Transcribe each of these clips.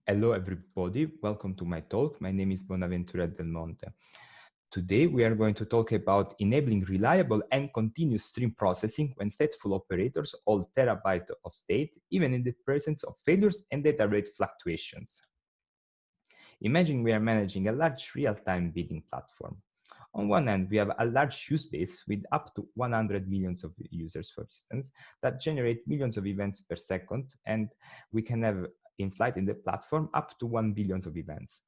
Hello everybody, welcome to my talk. My name is Bonaventura del Monte. Today we are going to talk about enabling reliable and continuous stream processing when stateful operators hold terabytes of state, even in the presence of failures and data rate fluctuations. Imagine we are managing a large real-time bidding platform. On one hand, we have a large use base with up to 100 millions of users, for instance, that generate millions of events per second, and we can have in flight in the platform up to 1 billion of events.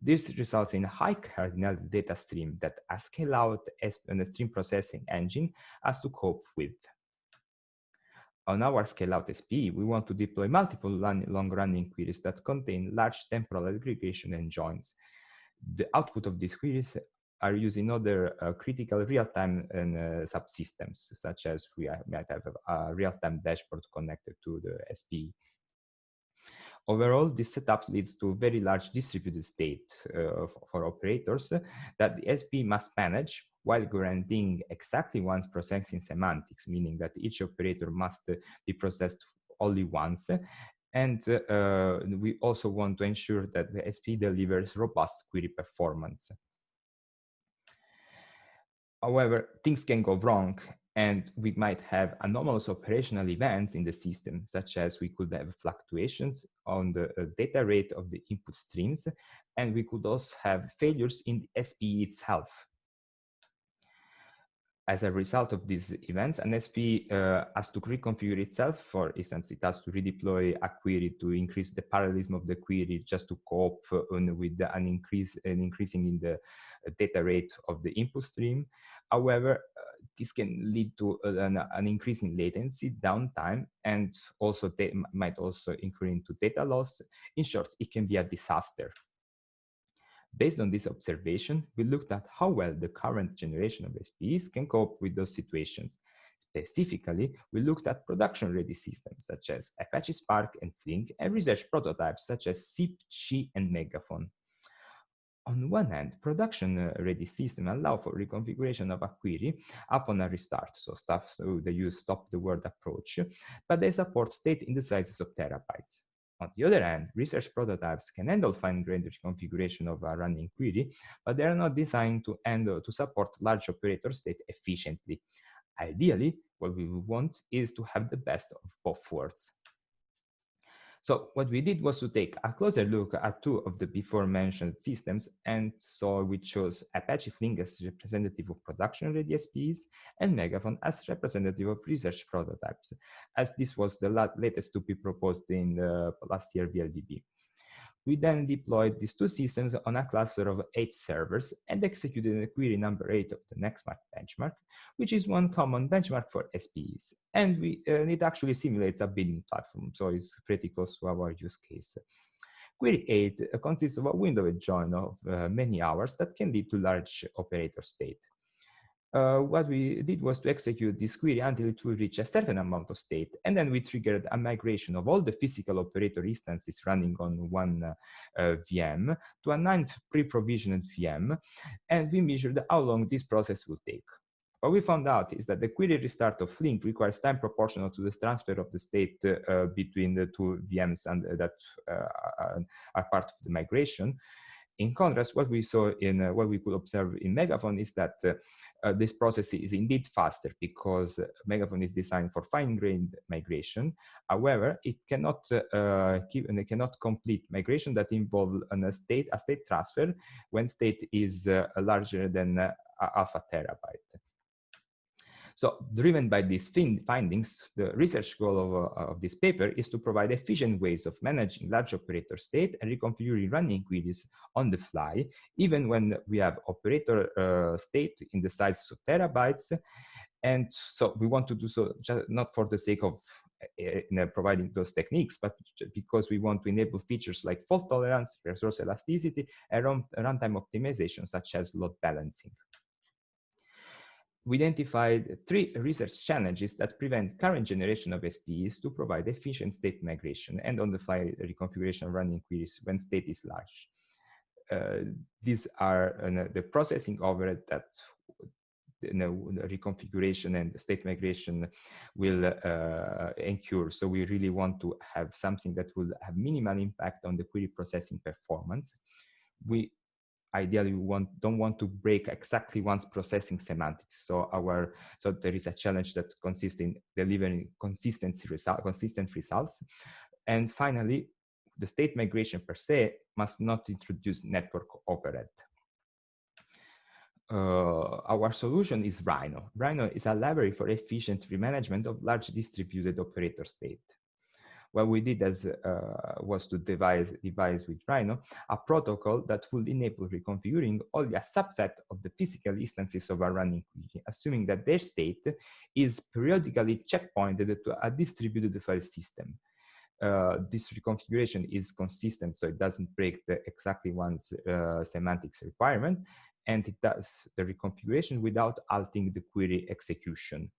This results in a high cardinality data stream that a scale-out stream processing engine has to cope with. On our scale-out SPE, we want to deploy multiple long-running queries that contain large temporal aggregation and joins. The output of these queries are used in other critical real-time subsystems, such as we might have a real-time dashboard connected to the SPE. Overall, this setup leads to very large distributed state for operators that the SPE must manage while guaranteeing exactly once processing semantics, meaning that each operator must be processed only once. And we also want to ensure that the SPE delivers robust query performance. However, things can go wrong, and we might have anomalous operational events in the system, such as we could have fluctuations on the data rate of the input streams, and we could also have failures in the SPE itself. As a result of these events, an SPE has to reconfigure itself. For instance, it has to redeploy a query to increase the parallelism of the query just to cope with an increasing in the data rate of the input stream. However, this can lead to an increase in latency, downtime, and also might also incur into data loss. In short, it can be a disaster. Based on this observation, we looked at how well the current generation of SPEs can cope with those situations. Specifically, we looked at production-ready systems such as Apache Spark and Flink, and research prototypes such as SIP, Chi, and Megaphone. On one hand, production-ready systems allow for reconfiguration of a query upon a restart, so they use stop-the-word approach, but they support state in the sizes of terabytes. On the other hand, research prototypes can handle fine-grained reconfiguration of a running query, but they are not designed to support large operator state efficiently. Ideally, what we want is to have the best of both worlds. So what we did was to take a closer look at two of the before mentioned systems, and so we chose Apache Flink as representative of production-ready SPEs and Megaphone as representative of research prototypes, as this was the latest to be proposed in the last year VLDB. We then deployed these two systems on a cluster of 8 servers and executed a query number 8 of the Nextmark benchmark, which is one common benchmark for SPEs. And it actually simulates a bidding platform, so it's pretty close to our use case. Query 8 consists of a window join of many hours that can lead to large operator state. What we did was to execute this query until it will reach a certain amount of state, and then we triggered a migration of all the physical operator instances running on one VM to a 9th pre-provisioned VM, and we measured how long this process will take. What we found out is that the query restart of Flink requires time proportional to the transfer of the state between the two VMs and that are part of the migration. In contrast, what we saw in what we could observe in Megaphone is that this process is indeed faster because Megaphone is designed for fine-grained migration. However, it cannot complete migration that involve a state transfer when state is larger than half a terabyte. So, driven by these findings, the research goal of this paper is to provide efficient ways of managing large operator state and reconfiguring running queries on the fly, even when we have operator state in the sizes of terabytes. And so we want to do so just not for the sake of providing those techniques, but because we want to enable features like fault tolerance, resource elasticity, and runtime optimization, such as load balancing. We identified 3 research challenges that prevent current generation of SPEs to provide efficient state migration and on-the-fly reconfiguration of running queries when state is large. These are the processing overhead that the reconfiguration and the state migration will occur. So we really want to have something that will have minimal impact on the query processing performance. We ideally don't want to break exactly one's processing semantics. So there is a challenge that consists in delivering consistent results. And finally, the state migration per se must not introduce network overhead. Our solution is Rhino. Rhino is a library for efficient remanagement of large distributed operator state. What we did was to devise with Rhino a protocol that would enable reconfiguring only a subset of the physical instances of a running query, assuming that their state is periodically checkpointed to a distributed file system. This reconfiguration is consistent, so it doesn't break exactly one's semantics requirements, and it does the reconfiguration without altering the query execution.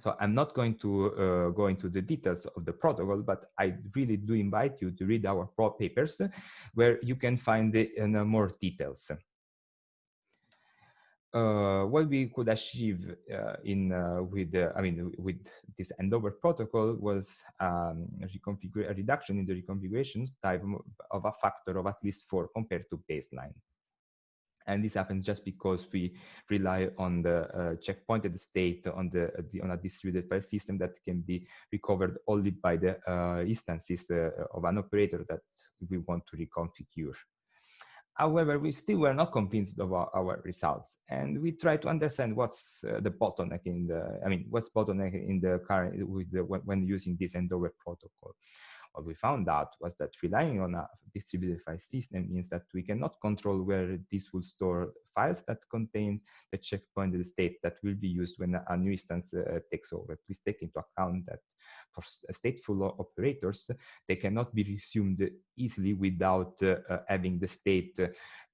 So I'm not going to go into the details of the protocol, but I really do invite you to read our papers where you can find more details. What we could achieve with this handover protocol was a reduction in the reconfiguration time of a factor of at least 4 compared to baseline. And this happens just because we rely on the checkpointed state on a distributed file system that can be recovered only by the instances of an operator that we want to reconfigure. However, we still were not convinced of our results, and we try to understand what's the bottleneck in the current when using this handover protocol. What we found out was that relying on a distributed file system means that we cannot control where this will store files that contain the checkpointed state that will be used when a new instance takes over. Please take into account that for stateful operators, they cannot be resumed easily without having the state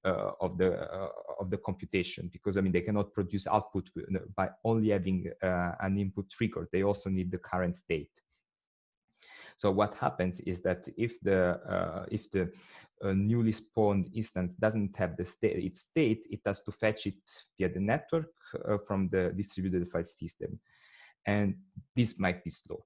of the computation, because they cannot produce output by only having an input record. They also need the current state. So what happens is that if the newly spawned instance doesn't have its state, it has to fetch it via the network from the distributed file system, and this might be slow.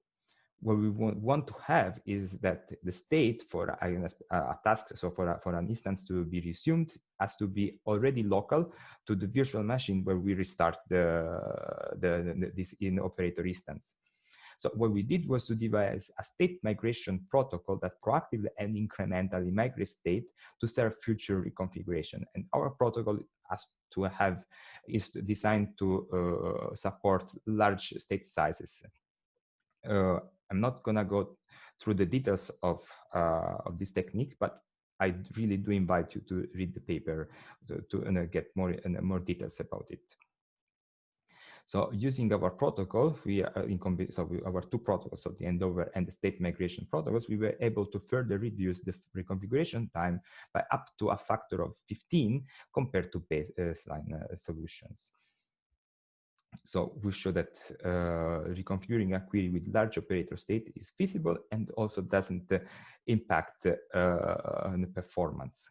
What we want to have is that the state for a task, so for an instance to be resumed, has to be already local to the virtual machine where we restart this in operator instance. So what we did was to devise a state migration protocol that proactively and incrementally migrates state to serve future reconfiguration. And our protocol is designed to support large state sizes. I'm not gonna go through the details of this technique, but I really do invite you to read the paper to get more details about it. So using our protocol, our two protocols, so the handover and the state migration protocols, we were able to further reduce the reconfiguration time by up to a factor of 15 compared to baseline solutions. So we show that reconfiguring a query with large operator state is feasible and also doesn't impact the performance.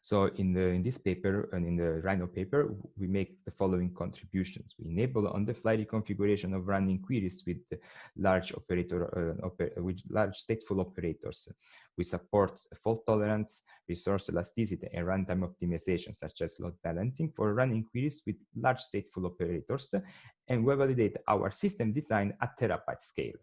So in this paper and in the Rhino paper, we make the following contributions. We enable on-the-fly reconfiguration of running queries with large stateful operators. We support fault tolerance, resource elasticity, and runtime optimization, such as load balancing for running queries with large stateful operators, and we validate our system design at terabyte scale.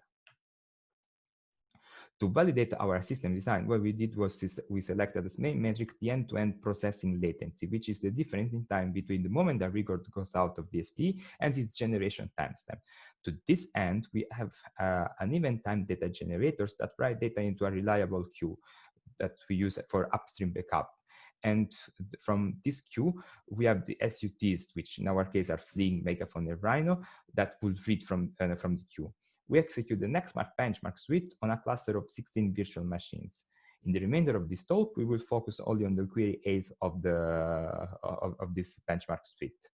To validate our system design, what we did was we selected as main metric the end-to-end processing latency, which is the difference in time between the moment a record goes out of the SPE and its generation timestamp. To this end, we have an event time data generators that write data into a reliable queue that we use for upstream backup. And from this queue, we have the SUTs, which in our case are Fling, Megaphone, and Rhino, that will read from the queue. We execute the NextMark benchmark suite on a cluster of 16 virtual machines. In the remainder of this talk, we will focus only on the query 8 of this benchmark suite.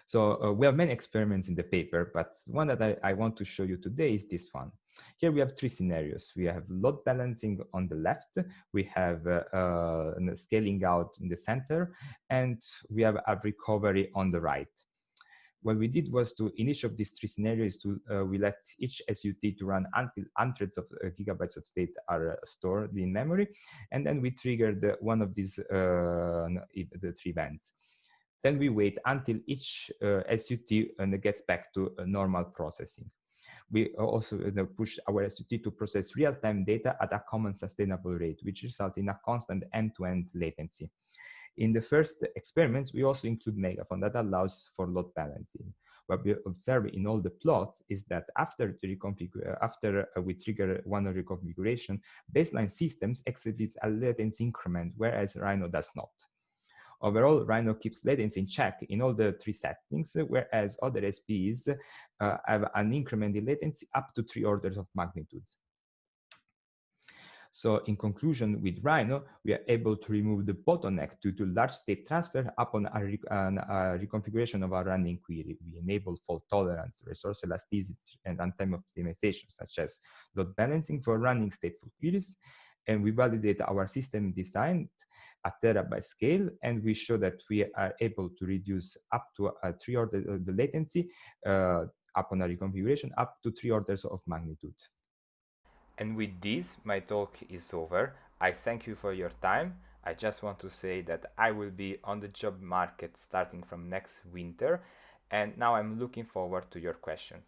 So we have many experiments in the paper, but one that I want to show you today is this one. Here we have three scenarios. We have load balancing on the left, we have scaling out in the center, and we have a recovery on the right. What we did was to, in each of these three scenarios, we let each SUT to run until hundreds of gigabytes of state are stored in memory, and then we triggered one of these the three events. Then we wait until each SUT gets back to normal processing. We also push our SUT to process real-time data at a common sustainable rate, which results in a constant end-to-end latency. In the first experiments, we also include megaphone that allows for load balancing. What we observe in all the plots is that after we trigger one reconfiguration, baseline systems exhibits a latency increment, whereas Rhino does not. Overall, Rhino keeps latency in check in all the three settings, whereas other SPEs have an increment in latency up to 3 orders of magnitudes. So in conclusion, with Rhino, we are able to remove the bottleneck due to large state transfer upon a reconfiguration of our running query. We enable fault tolerance, resource elasticity, and runtime optimization, such as load balancing for running stateful queries. And we validate our system design at terabyte scale, and we show that we are able to reduce up to 3 orders of the latency upon a reconfiguration up to 3 orders of magnitude. And with this, my talk is over. I thank you for your time. I just want to say that I will be on the job market starting from next winter, and now I'm looking forward to your questions.